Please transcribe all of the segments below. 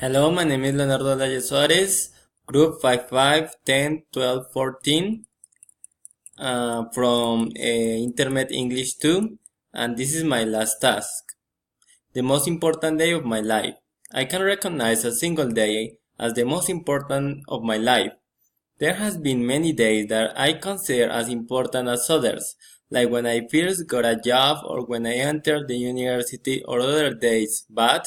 Hello, my name is Leonardo Lalle Suarez, group 55, 10, 12, 14, from Internet English 2, and this is my last task. The most important day of my life. I can recognize a single day as the most important of my life. There has been many days that I consider as important as others, like when I first got a job or when I entered the university or other days, but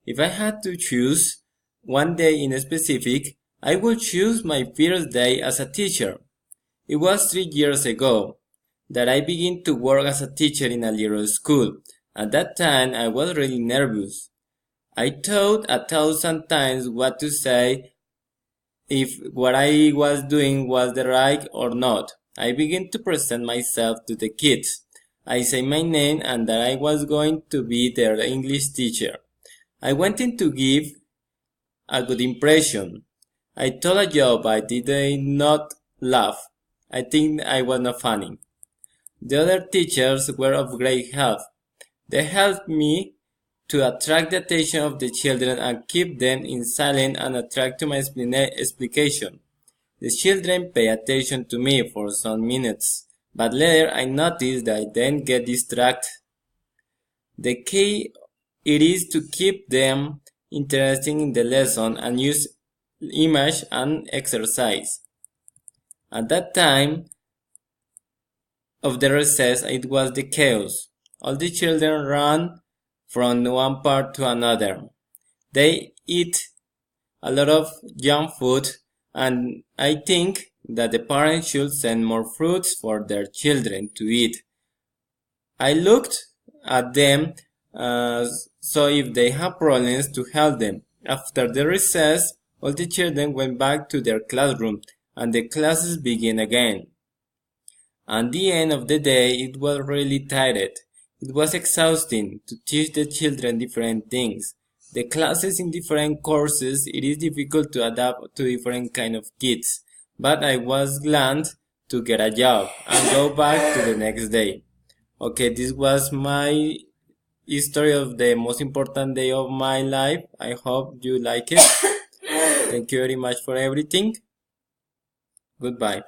if I had to choose one day in specific, I would choose my first day as a teacher. It was 3 years ago that I began to work as a teacher in a little school. At that time, I was really nervous. I thought 1,000 times what to say, if what I was doing was the right or not. I began to present myself to the kids. I say my name and that I was going to be their English teacher. I wanted to give a good impression. I told a joke, but did not laugh. I think I was not funny. The other teachers were of great help. They helped me to attract the attention of the children and keep them in silence and attract to my explication. The children pay attention to me for some minutes, but later I noticed that I then get distracted. The key it is to keep them interested in the lesson and use image and exercise. At that time of the recess, it was the chaos. All the children ran from one part to another. They eat a lot of junk food, and I think that the parents should send more fruits for their children to eat. I looked at them so if they have problems to help them. After the recess, all the children went back to their classroom and the classes began again. At the end of the day, it was really tired. It was exhausting to teach the children different things. The classes in different courses, it is difficult to adapt to different kind of kids. But I was glad to get a job and go back to the next day. Okay, this was my history of the most important day of my life. I hope you like it. Thank you very much for everything. Goodbye.